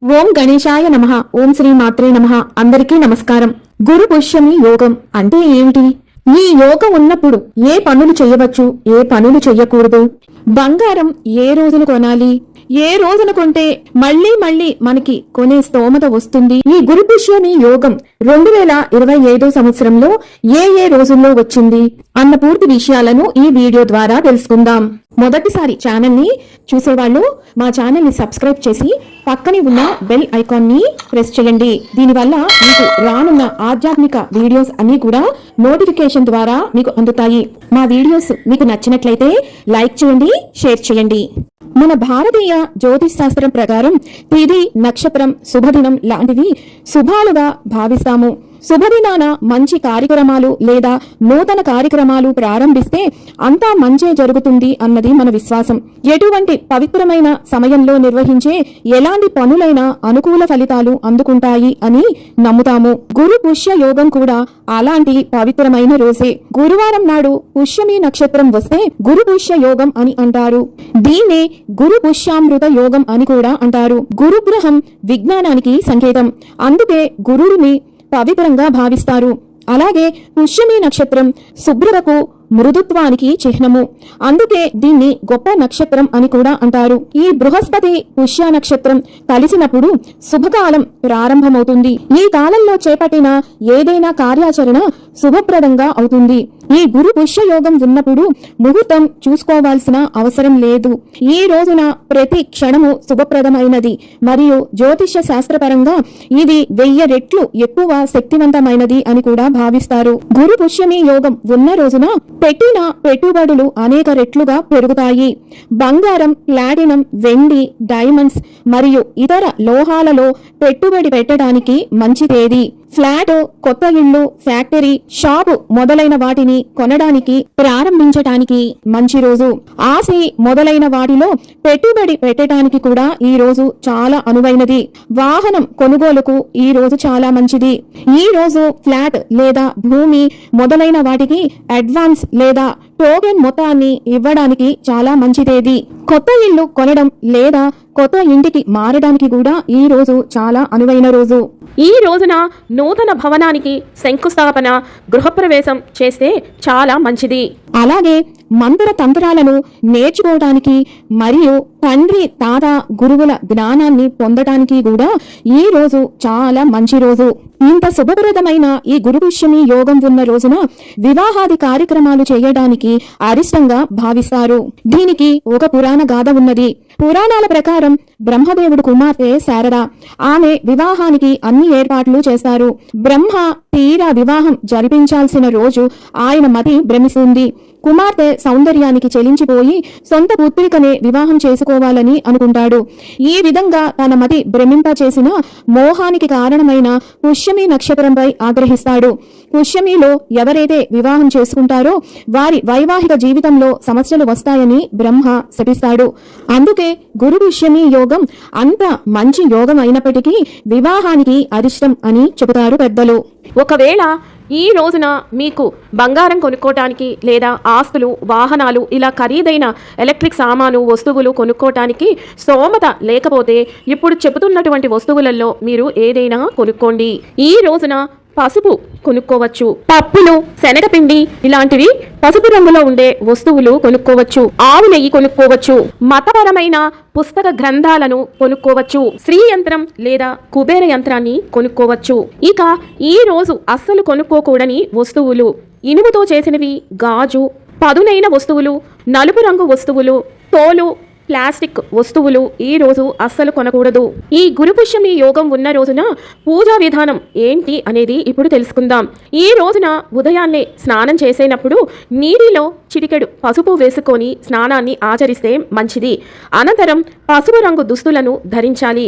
ఓం గణేశాయ నమః. ఓం శ్రీ మాత్రే నమః. అందరికీ నమస్కారం. గురు పుష్యమి యోగం అంటే ఏమిటి? ఈ యోగం ఉన్నప్పుడు ఏ పనులు చేయవచ్చు, ఏ పనులు చేయకూడదు, బంగారం ఏ రోజున కొనాలి, ఏ రోజున కొంటే మళ్ళీ మనకి కొనే స్తోమత వస్తుంది, ఈ గురు పుష్యమి యోగం 2025 సంవత్సరంలో ఏ రోజుల్లో వచ్చింది అన్న పూర్తి విషయాలను ఈ వీడియో ద్వారా తెలుసుకుందాం. మొదటిసారి ఛానల్ ని చూసేవాళ్ళు మా ఛానల్ ని సబ్స్క్రైబ్ చేసి పక్కనే ఉన్న బెల్ ఐకాన్ ని ప్రెస్ చేయండి. దీనివల్ల మీకు రానున్న ఆధ్యాత్మిక వీడియోస్ అన్ని కూడా నోటిఫికేషన్ ద్వారా మీకు అందుతాయి. మా వీడియోస్ మీకు నచ్చినట్లయితే లైక్ చేయండి, షేర్ చేయండి. మన భారతీయ జ్యోతిష్ శాస్త్రం ప్రకారం తిథి, నక్షత్రం, శుభదినం లాంటివి శుభాలుగా భావిస్తాము. శుభదినాన మంచి కార్యక్రమాలు లేదా నూతన కార్యక్రమాలు ప్రారంభిస్తే అంతా మంచే జరుగుతుంది అన్నది మన విశ్వాసం. ఎటువంటి పవిత్రమైన సమయంలో నిర్వహించే ఎలాంటి పనులైనా అనుకూల ఫలితాలు అందుకుంటాయి అని నమ్ముతాము. గురు పుష్య యోగం కూడా అలాంటి పవిత్రమైన రోజే. గురువారం నాడు పుష్యమి నక్షత్రం వస్తే గురు పుష్య యోగం అని అంటారు. దీన్నే గురు పుష్యామృత యోగం అని కూడా అంటారు. గురుగ్రహం విజ్ఞానానికి సంకేతం, అందుకే గురుడిని పవిత్రంగా భావిస్తారు. అలాగే పుష్యమి నక్షత్రం శుభ్రతకు, మృదుత్వానికి చిహ్నము, అందుకే దీన్ని గొప్ప నక్షత్రం అని కూడా అంటారు. ఈ బృహస్పతి పుష్య నక్షత్రం కలిసినప్పుడు శుభకాలం ప్రారంభమవుతుంది. ఈ కాలంలో చేపట్టిన ఏదైనా కార్యాచరణ శుభప్రదంగా అవుతుంది. ఈ గురు పుష్య యోగం ఉన్నప్పుడు ముహూర్తం చూసుకోవాల్సిన అవసరం లేదు. ఈ రోజున ప్రతి క్షణము శుభప్రదమైనది మరియు జ్యోతిష్య శాస్త్రపరంగా ఇది 1000 రెట్లు ఎక్కువ శక్తివంతమైనది అని కూడా భావిస్తారు. గురు పుష్యమి యోగం ఉన్న రోజున పెట్టిన పెట్టుబడులు అనేక రెట్లుగా పెరుగుతాయి. బంగారం, ప్లాటినం, వెండి, డైమండ్స్ మరియు ఇతర లోహాలలో పెట్టుబడి పెట్టడానికి మంచి తేదీ. ఫ్లాట్, కొత్త ఇల్లు, ఫ్యాక్టరీ, షాపు మొదలైన వాటిని కొనడానికి, ప్రారంభించటానికి మంచి రోజు. ఆస్తి మొదలైన వాటిలో పెట్టుబడి పెట్టడానికి కూడా ఈ రోజు చాలా అనువైనది. వాహనం కొనుగోలుకు ఈ రోజు చాలా మంచిది. ఈ రోజు ఫ్లాట్ లేదా భూమి మొదలైన వాటికి అడ్వాన్స్ లేదా టోకెన్ మొత్తాన్ని ఇవ్వడానికి చాలా మంచి తేదీ. కొత్త ఇల్లు కొనడం లేదా కొత్త ఇంటికి మారడానికి కూడా ఈ రోజు చాలా అనువైన రోజు. ఈ రోజున నూతన భవనానికి శంకుస్థాపన, గృహప్రవేశం చేస్తే చాలా మంచిది. అలాగే మంత్ర తంత్రాలను నేర్చుకోవడానికి మరియు తండ్రి, తాత, గురువుల జ్ఞానాన్ని పొందడానికి కూడా ఈ రోజు చాలా మంచి రోజు. ఇంత శుభప్రదమైన ఈ గురు పుష్యమి యోగం ఉన్న రోజున వివాహాది కార్యక్రమాలు చేయడానికి అరిష్టంగా భావిస్తారు. దీనికి ఒక పురాణ గాథ ఉన్నది. పురాణాల ప్రకారం బ్రహ్మదేవుడు కుమార్తె శారద, ఆమె వివాహానికి అన్ని ఏర్పాట్లు చేశారు. బ్రహ్మ తీరా వివాహం జరిపించాల్సిన రోజు ఆయన మతి భ్రమిస్తుంది. కుమార్తె సౌందర్యానికి చెలించిపోయి సొంత పుత్రికనే వివాహం చేసుకోవాలని అనుకుంటాడు. ఈ విధంగా తన మతి భ్రమింపచేసిన మోహానికి కారణమైన పుష్యమి నక్షత్రంపై ఆగ్రహిస్తాడు. పుష్యమిలో ఎవరైతే వివాహం చేసుకుంటారో వారి వైవాహిక జీవితంలో సమస్యలు వస్తాయని బ్రహ్మ శపిస్తాడు. అందుకే గురు పుష్యమి యోగం అంత మంచి యోగం అయినప్పటికీ వివాహానికి అరిష్టం అని చెబుతారు పెద్దలు. ఒకవేళ ఈ రోజున మీకు బంగారం కొనుక్కోవటానికి లేదా ఆస్తులు, వాహనాలు ఇలా ఖరీదైన ఎలక్ట్రిక్ సామాను, వస్తువులు కొనుక్కోవటానికి స్తోమత లేకపోతే ఇప్పుడు చెబుతున్నటువంటి వస్తువులలో మీరు ఏదైనా కొనుక్కోండి. ఈ రోజున పసుపు కొనుక్కోవచ్చు. పప్పులు, శనగపిండి ఇలాంటివి పసుపు రంగులో ఉండే వస్తువులు కొనుక్కోవచ్చు. ఆవు నెయ్యి కొనుక్కోవచ్చు. మతపరమైన పుస్తక గ్రంథాలను కొనుక్కోవచ్చు. శ్రీ యంత్రం లేదా కుబేర యంత్రాన్ని కొనుక్కోవచ్చు. ఇక ఈ రోజు అస్సలు కొనుక్కోకూడని వస్తువులు: ఇనుముతో చేసినవి, గాజు, పదునైన వస్తువులు, నలుపు రంగు వస్తువులు, తోలు, ప్లాస్టిక్ వస్తువులు ఈ రోజు అస్సలు కొనకూడదు. ఈ గురు పుష్యమి యోగం ఉన్న రోజున పూజా విధానం ఏంటి అనేది ఇప్పుడు తెలుసుకుందాం. ఈ రోజున ఉదయాన్నే స్నానం చేసేటప్పుడు నీటిలో చిటికెడు పసుపు వేసుకొని స్నానాన్ని ఆచరిస్తే మంచిది. అనంతరం పసుపు రంగు దుస్తులను ధరించాలి.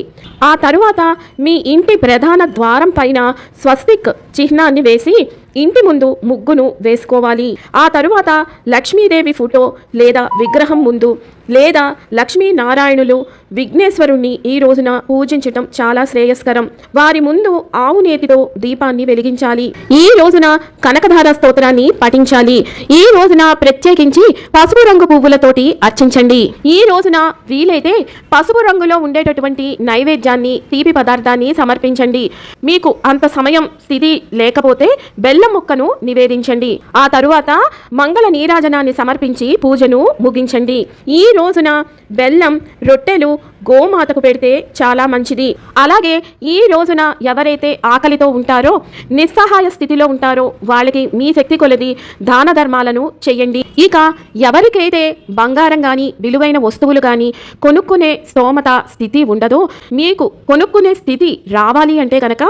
ఆ తరువాత మీ ఇంటి ప్రధాన ద్వారం పైన స్వస్తిక్ చిహ్నాన్ని వేసి ఇంటి ముందు ముగ్గును వేసుకోవాలి. ఆ తరువాత లక్ష్మీదేవి ఫోటో లేదా విగ్రహం ముందు లేదా లక్ష్మీనారాయణులు విఘ్నేశ్వరుణ్ణి ఈ రోజున పూజించటం చాలా శ్రేయస్కరం. వారి ముందు ఆవు నేతితో దీపాన్ని వెలిగించాలి. ఈ రోజున కనకధార స్తోత్రాన్ని పఠించాలి. ఈ రోజున ప్రత్యేకించి పసుపు రంగు పువ్వులతోటి అర్చించండి. ఈ రోజున వీలైతే పసుపు రంగులో ఉండేటటువంటి నైవేద్యాన్ని, తీపి పదార్థాన్ని సమర్పించండి. మీకు అంత సమయం స్థితి లేకపోతే బెల్లం ముక్కను నివేదించండి. ఆ తరువాత మంగళ నీరాజనాన్ని సమర్పించి పూజను ముగించండి. ఈ రోజున బెల్లం, రొట్టెలు గోమాతకు పెడితే చాలా మంచిది. అలాగే ఈ రోజున ఎవరైతే ఆకలితో ఉంటారో, నిస్సహాయ స్థితిలో ఉంటారో వాళ్ళకి మీ శక్తి కొలది దాన ధర్మాలను చెయ్యండి. ఇక ఎవరికైతే బంగారం కానీ విలువైన వస్తువులు కానీ కొనుక్కునే స్తోమత స్థితి ఉండదో, మీకు కొనుక్కునే స్థితి రావాలి అంటే కనుక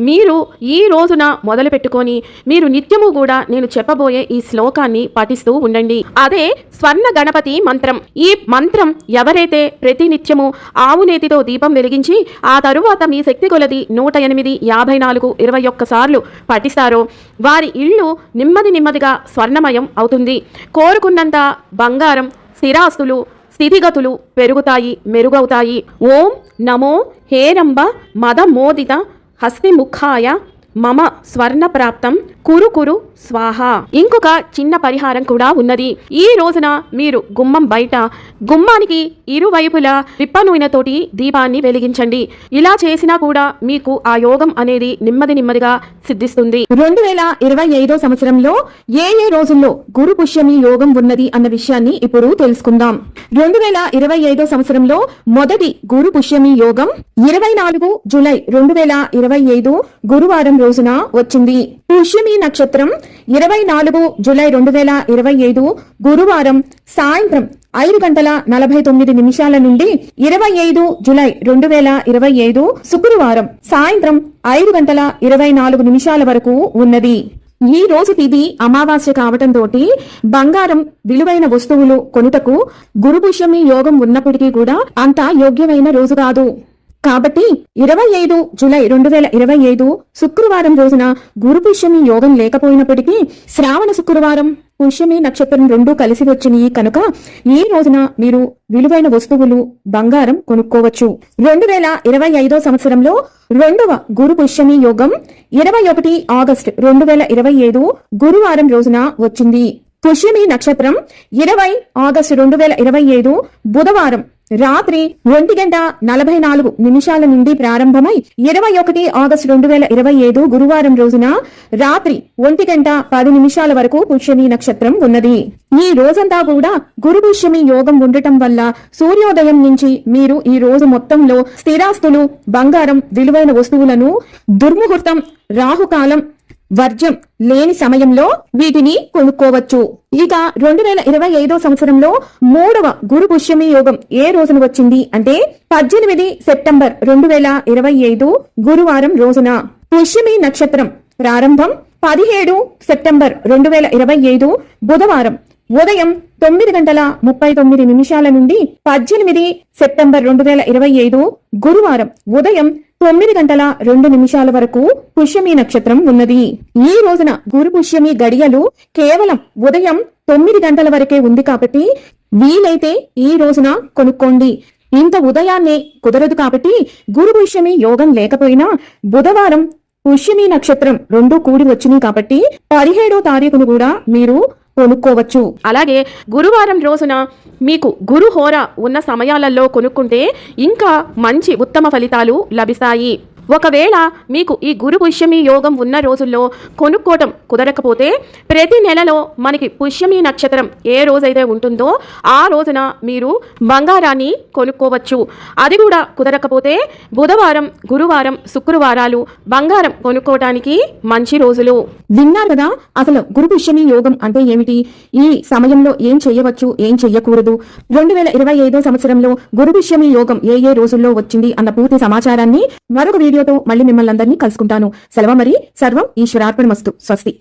మీరు ఈ రోజున మొదలు పెట్టుకొని మీరు నిత్యము కూడా నేను చెప్పబోయే ఈ శ్లోకాన్ని పఠిస్తూ ఉండండి. అదే స్వర్ణ గణపతి మంత్రం. ఈ మంత్రం ఎవరైతే ప్రతి నిత్యము ఆవు నేతితో దీపం వెలిగించి ఆ తరువాత మీ శక్తి కొలది 108, 54, 21 సార్లు పఠిస్తారో వారి ఇల్లు నెమ్మదిగా స్వర్ణమయం అవుతుంది. కోరుకున్నంత బంగారం, స్థిరాస్తులు, స్థితిగతులు పెరుగుతాయి, మెరుగవుతాయి. ఓం నమో హేరంబ మద మోదిత హస్తిముఖాయ మమ స్వర్ణ ప్రాప్తం కురు స్వాహ. ఇంకొక చిన్న పరిహారం కూడా ఉన్నది. ఈ రోజున మీరు గుమ్మం బయట గుమ్మానికి ఇరువైపులా విప్ప నూనెతోటి దీపాన్ని వెలిగించండి. ఇలా చేసినా కూడా మీకు ఆ యోగం అనేది నెమ్మదిగా సిద్ధిస్తుంది. 2025 సంవత్సరంలో ఏ రోజుల్లో గురు పుష్యమి యోగం ఉన్నది అన్న విషయాన్ని ఇప్పుడు తెలుసుకుందాం. 2025 సంవత్సరంలో మొదటి గురు పుష్యమి యోగం 24 జూలై 2025 గురువారం రోజున వచ్చింది. పుష్యమి నక్షత్రం 24 జూలై 2025 గురువారం సాయంత్రం 5:49 నుండి 25 జూలై 2025 శుక్రవారం సాయంత్రం 5:24 వరకు ఉన్నది. ఈ రోజు తిథి అమావాస్య కావటంతో బంగారం, విలువైన వస్తువులు కొనుటకు గురు పుష్యమి యోగం ఉన్నప్పటికీ కూడా అంత యోగ్యమైన రోజు కాదు. కాబట్టి 25 జూలై 2025 శుక్రవారం రోజున గురు పుష్యమి యోగం లేకపోయినప్పటికీ శ్రావణ శుక్రవారం పుష్యమి నక్షత్రం రెండూ కలిసి వచ్చినాయి కనుక ఈ రోజున మీరు విలువైన వస్తువులు, బంగారం కొనుక్కోవచ్చు. 2025 సంవత్సరంలో రెండవ గురు పుష్యమి యోగం 21 ఆగస్టు 2025 గురువారం రోజున వచ్చింది. పుష్యమి నక్షత్రం 20 ఆగస్టు 2025 బుధవారం రాత్రి 1:44 నుండి ప్రారంభమై 21 ఆగస్టు 2025 గురువారం రోజున రాత్రి 1:10 వరకు పుష్యమి నక్షత్రం ఉన్నది. ఈ రోజంతా కూడా గురు పుష్యమి యోగం ఉండటం వల్ల సూర్యోదయం నుంచి మీరు ఈ రోజు మొత్తంలో స్థిరాస్తులు, బంగారం, విలువైన వస్తువులను దుర్ముహూర్తం, రాహుకాలం, వర్జం లేని సమయంలో వీటిని కొనుక్కోవచ్చు. ఇక 2025 సంవత్సరంలో మూడవ గురు పుష్యమి యోగం ఏ రోజున వచ్చింది అంటే 18 సెప్టెంబర్ 2025 గురువారం రోజున. పుష్యమి నక్షత్రం ప్రారంభం 17 సెప్టెంబర్ 2025 బుధవారం ఉదయం 9:39 నుండి 18 సెప్టెంబర్ 2025 గురువారం ఉదయం 9:02 వరకు పుష్యమి నక్షత్రం ఉన్నది. ఈ రోజున గురు పుష్యమి గడియలు కేవలం ఉదయం 9 గంటల వరకే ఉంది కాబట్టి వీలైతే ఈ రోజున కొనుక్కోండి. ఇంత ఉదయాన్నే కుదరదు కాబట్టి గురు పుష్యమి యోగం లేకపోయినా బుధవారం పుష్యమి నక్షత్రం రెండూ కూడి వచ్చినాయి కాబట్టి 17వ తారీఖును కూడా మీరు కొనుక్కోవచ్చు. అలాగే గురువారం రోజున మీకు గురు హోర ఉన్న సమయాలలో కొనుక్కుంటే ఇంకా మంచి ఉత్తమ ఫలితాలు లభిస్తాయి. ఒకవేళ మీకు ఈ గురు పుష్యమి యోగం ఉన్న రోజుల్లో కొనుక్కోవటం కుదరకపోతే ప్రతి నెలలో మనకి పుష్యమి నక్షత్రం ఏ రోజైతే ఉంటుందో ఆ రోజున మీరు బంగారాన్ని కొనుక్కోవచ్చు. అది కూడా కుదరకపోతే బుధవారం, గురువారం, శుక్రవారాలు బంగారం కొనుక్కోవటానికి మంచి రోజులు. విన్నారు కదా అసలు గురు పుష్యమి యోగం అంటే ఏమిటి, ఈ సమయంలో ఏం చేయవచ్చు, ఏం చెయ్యకూడదు, 2025 సంవత్సరంలో గురు పుష్యమి యోగం ఏ రోజుల్లో వచ్చింది అన్న పూర్తి సమాచారాన్ని మరొక వీడియోతో మళ్ళీ మిమ్మల్ని అందరినీ కలుసుకుంటాను. సెలవు మరి. సర్వం ఈశ్వరార్పణమస్తు. స్వస్తి.